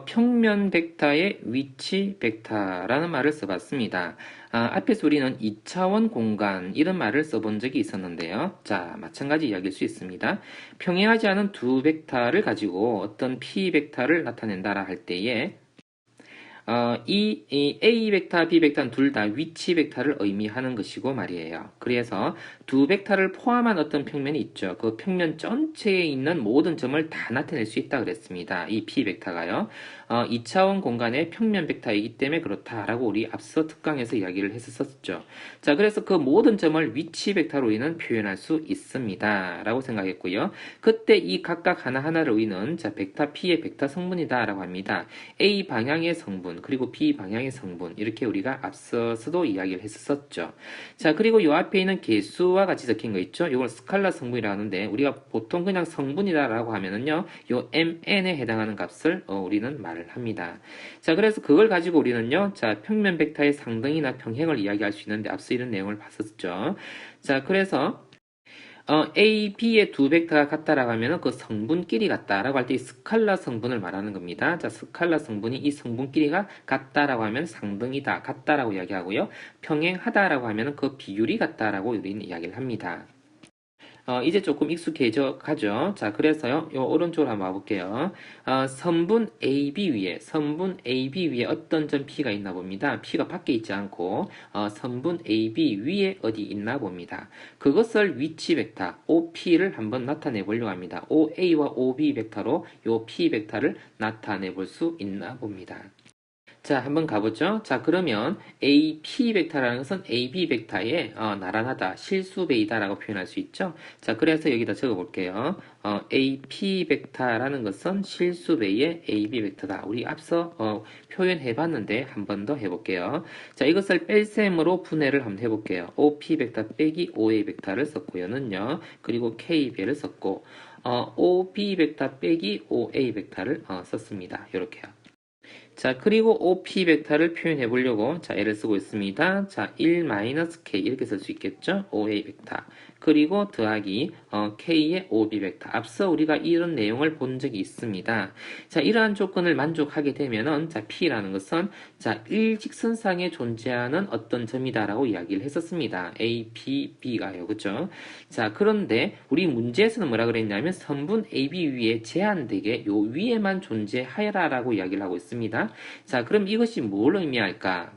평면 벡터의 위치 벡터라는 말을 써봤습니다. 앞에서 우리는 2차원 공간 이런 말을 써본 적이 있었는데요. 자, 마찬가지 이야기일 수 있습니다. 평행하지 않은 두 벡터를 가지고 어떤 p 벡터를 나타낸다라 할 때에 이 A 벡터, B 벡터는 둘 다 위치 벡터를 의미하는 것이고 말이에요. 그래서 두 벡터를 포함한 어떤 평면이 있죠. 그 평면 전체에 있는 모든 점을 다 나타낼 수 있다 그랬습니다. 이 P 벡터가요. 2차원 공간의 평면 벡터이기 때문에 그렇다라고 우리 앞서 특강에서 이야기를 했었죠. 자, 그래서 그 모든 점을 위치 벡터로 우리는 표현할 수 있습니다. 라고 생각했고요. 그때 이 각각 하나하나를 우리는 자, 벡터 P의 벡터 성분이다 라고 합니다. A 방향의 성분 그리고 B 방향의 성분 이렇게 우리가 앞서서도 이야기를 했었죠. 자, 그리고 요 앞에 있는 개수와 같이 적힌 거 있죠. 이걸 스칼라 성분이라고 하는데 우리가 보통 그냥 성분이다라고 하면은요. 요 mn에 해당하는 값을 우리는 말을 합니다. 자, 그래서 그걸 가지고 우리는요. 자, 평면 벡터의 상등이나 평행을 이야기할 수 있는데 앞서 이런 내용을 봤었죠. 자, 그래서 A, B의 두 벡터가 같다라고 하면 그 성분끼리 같다라고 할 때 이 스칼라 성분을 말하는 겁니다. 자, 스칼라 성분이 이 성분끼리가 같다라고 하면 상등이다, 같다라고 이야기하고요. 평행하다라고 하면 그 비율이 같다라고 우리는 이야기를 합니다. 이제 조금 익숙해져 가죠. 자, 그래서요, 요 오른쪽으로 한번 와볼게요. 선분 AB 위에 어떤 점 P가 있나 봅니다. P가 밖에 있지 않고, 선분 AB 위에 어디 있나 봅니다. 그것을 위치 벡터, OP를 한번 나타내 보려고 합니다. OA와 OB 벡터로 요 P 벡터를 나타내 볼 수 있나 봅니다. 자, 한번 가보죠. 자, 그러면 AP 벡터라는 것은 AB 벡터의 나란하다, 실수배이다라고 표현할 수 있죠. 자, 그래서 여기다 적어볼게요. AP 벡터라는 것은 실수배의 AB 벡터다. 우리 앞서 표현해봤는데 한 번 더 해볼게요. 자, 이것을 뺄셈으로 분해를 한번 해볼게요. OP 벡터 빼기 OA 벡터를 썼고요는요. 그리고 KB를 썼고 OB 벡터 빼기 OA 벡터를 썼습니다. 이렇게요. 자, 그리고 OP 벡터를 표현해 보려고 자, L을 쓰고 있습니다. 자, 1-K 이렇게 쓸 수 있겠죠? OA 벡터. 그리고 더하기 K의 OB 벡터. 앞서 우리가 이런 내용을 본 적이 있습니다. 자, 이러한 조건을 만족하게 되면은 자, P라는 것은 자, 일직선상에 존재하는 어떤 점이다라고 이야기를 했었습니다. A, P, B가요. 그죠? 자, 그런데 우리 문제에서는 뭐라 그랬냐면 선분 AB 위에 제한되게 요 위에만 존재하여라라고 이야기를 하고 있습니다. 자, 그럼 이것이 뭘 의미할까?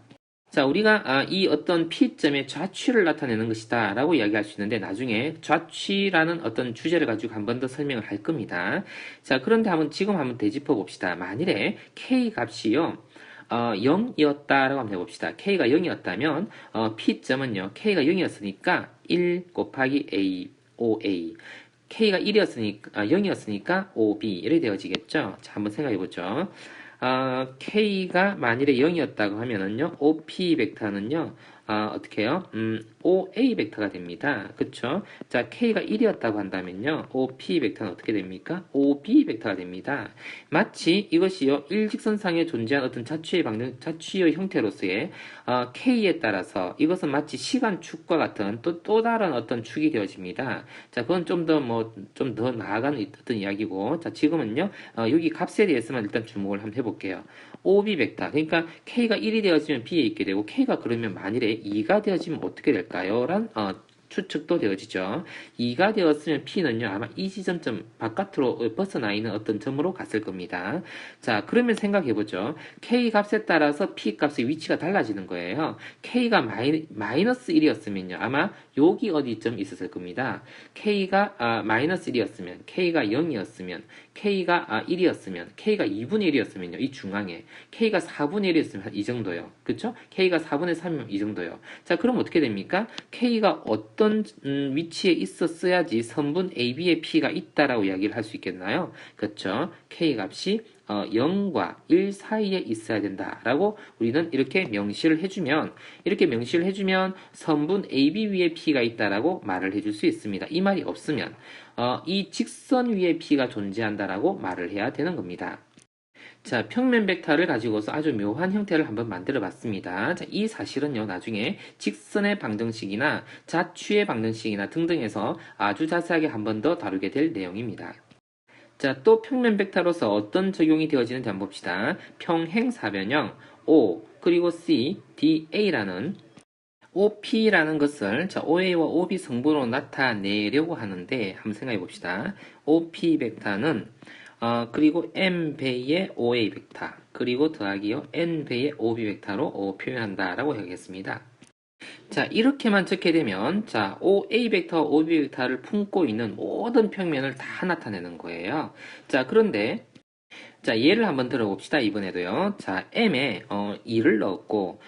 자, 우리가 이 어떤 P점의 좌취를 나타내는 것이다 라고 이야기할 수 있는데 나중에 좌취라는 어떤 주제를 가지고 한 번 더 설명을 할 겁니다. 자, 그런데 지금 한번 되짚어 봅시다. 만일에 K 값이요 0이었다라고 한번 해봅시다. K가 0이었다면 P점은요 K가 0이었으니까 1 곱하기 A, OA K가 0이었으니까 OB 이렇게 되어지겠죠. 자, 한번 생각해보죠. K가 만일에 0이었다고 하면은요, OP 벡터는요, 어떻게 해요? OA 벡터가 됩니다. 그쵸? 자, K가 1이었다고 한다면요, OP 벡터는 어떻게 됩니까? OB 벡터가 됩니다. 마치 이것이요, 일직선상에 존재한 어떤 자취의 형태로서의 K에 따라서 이것은 마치 시간축과 같은 또 다른 어떤 축이 되어집니다. 자, 그건 좀 더 나아가는 어떤 이야기고, 자, 지금은요, 여기 값에 대해서만 일단 주목을 한번 해볼게요. OB 벡터. 그러니까 K가 1이 되어지면 B에 있게 되고 K가 그러면 만일에 2가 되어지면 어떻게 될까요? 란 추측도 되어지죠. 2가 되었으면 P는요, 아마 이 지점점 바깥으로 벗어나 있는 어떤 점으로 갔을 겁니다. 자, 그러면 생각해보죠. K 값에 따라서 P 값의 위치가 달라지는 거예요. K가 마이너스 1이었으면요, 아마 여기 어디쯤 있었을 겁니다. K가 마이너스 1이었으면, K가 0이었으면, K가 1이었으면, K가 2분의 1이었으면요, 이 중앙에. K가 4분의 1이었으면 한 이 정도요. 그쵸? K가 4분의 3이면 이 정도요. 자, 그럼 어떻게 됩니까? K가 어떤 위치에 있었어야지 선분 AB의 P가 있다라고 이야기를 할 수 있겠나요? 그쵸? K 값이 0과 1 사이에 있어야 된다라고 우리는 이렇게 명시를 해주면 선분 AB 위에 P가 있다라고 말을 해줄 수 있습니다. 이 말이 없으면 이 직선 위에 P가 존재한다라고 말을 해야 되는 겁니다. 자, 평면 벡터를 가지고서 아주 묘한 형태를 한번 만들어 봤습니다. 자, 이 사실은요, 나중에 직선의 방정식이나 자취의 방정식이나 등등에서 아주 자세하게 한 번 더 다루게 될 내용입니다. 자, 또 평면 벡터로서 어떤 적용이 되어지는지 한번 봅시다. 평행사변형 O 그리고 C, D, A라는 OP라는 것을 자, OA와 OB 성분으로 나타내려고 하는데 한번 생각해 봅시다. OP 벡터는 그리고 M배의 OA 벡터 그리고 더하기요 N배의 OB 벡터로 표현한다라고 하겠습니다. 자, 이렇게만 적게 되면 자, OA 벡터, OB 벡터를 품고 있는 모든 평면을 다 나타내는 거예요. 자, 그런데 자, 예를 한번 들어봅시다. 이번에도요. 자, m에 2를 넣었고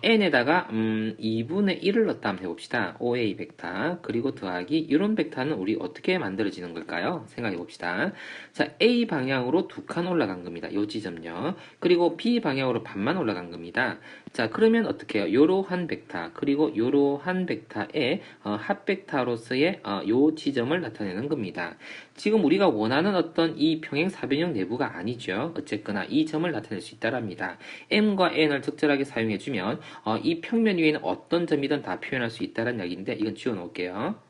n에다가 2분의 1을 넣었다 한번 해봅시다. OA 벡터 그리고 더하기 이런 벡터는 우리 어떻게 만들어지는 걸까요? 생각해 봅시다. 자, A 방향으로 두 칸 올라간 겁니다. 요 지점요. 그리고 B 방향으로 반만 올라간 겁니다. 자, 그러면 어떻게 해요? 요러한 벡터 그리고 요러한 벡터의 합 벡터로서의 요 지점을 나타내는 겁니다. 지금 우리가 원하는 어떤 이 평행사변형 내부가 아니죠. 어쨌거나 이 점을 나타낼 수 있다랍니다. m과 n을 적절하게 사용해주면 이 평면 위에는 어떤 점이든 다 표현할 수 있다는 이야기인데 이건 지워놓을게요.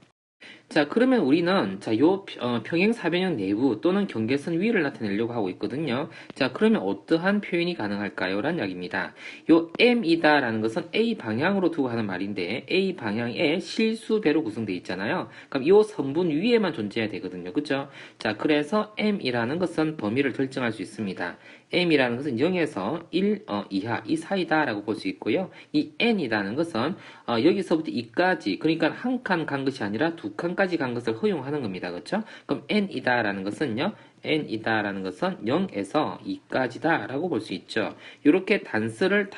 자, 그러면 우리는 자, 요 평행사변형 내부 또는 경계선 위를 나타내려고 하고 있거든요. 자, 그러면 어떠한 표현이 가능할까요? 라는 이야기입니다. 요 m이다라는 것은 a 방향으로 두고 하는 말인데 a 방향의 실수배로 구성되어 있잖아요. 그럼 요 선분 위에만 존재해야 되거든요. 그죠? 자, 그래서 m이라는 것은 범위를 결정할 수 있습니다. m이라는 것은 0에서 1 이하 이 사이다라고 볼 수 있고요. 이 n이라는 것은 여기서부터 2까지 그러니까 한 칸 간 것이 아니라 두 칸까지 간 것을 허용하는 겁니다. 그렇죠? 그럼 n이다라는 것은요. n이다라는 것은 0에서 2까지다 라고 볼 수 있죠. 이렇게 단서를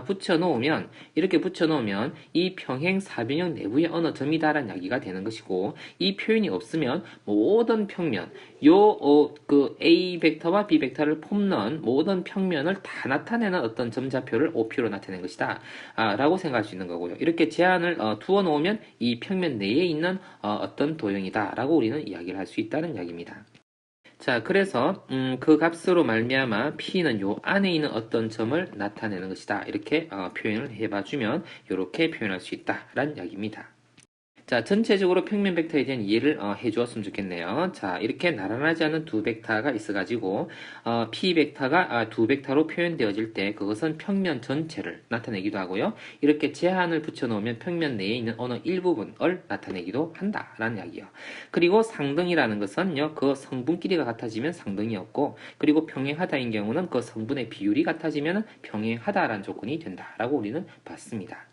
붙여 놓으면 이렇게 붙여 놓으면 이 평행사변형 내부의 어느 점이다라는 이야기가 되는 것이고 이 표현이 없으면 모든 평면 그 A 벡터와 B 벡터를 품는 모든 평면을 다 나타내는 어떤 점좌표를 OP로 나타낸 것이다 라고 생각할 수 있는 거고요. 이렇게 제한을 두어 놓으면 이 평면 내에 있는 어떤 도형이다 라고 우리는 이야기를 할 수 있다는 이야기입니다. 자, 그래서 그 값으로 말미암아 P는 요 안에 있는 어떤 점을 나타내는 것이다. 이렇게 표현을 해봐주면 이렇게 표현할 수 있다라는 이야기입니다. 자, 전체적으로 평면 벡터에 대한 이해를 해주었으면 좋겠네요. 자, 이렇게 나란하지 않은 두 벡터가 있어가지고 P 벡터가 두 벡터로 표현되어질 때 그것은 평면 전체를 나타내기도 하고요. 이렇게 제한을 붙여놓으면 평면 내에 있는 어느 일부분을 나타내기도 한다라는 이야기요. 그리고 상등이라는 것은요, 그 성분 끼리가 같아지면 상등이었고, 그리고 평행하다인 경우는 그 성분의 비율이 같아지면 평행하다라는 조건이 된다라고 우리는 봤습니다.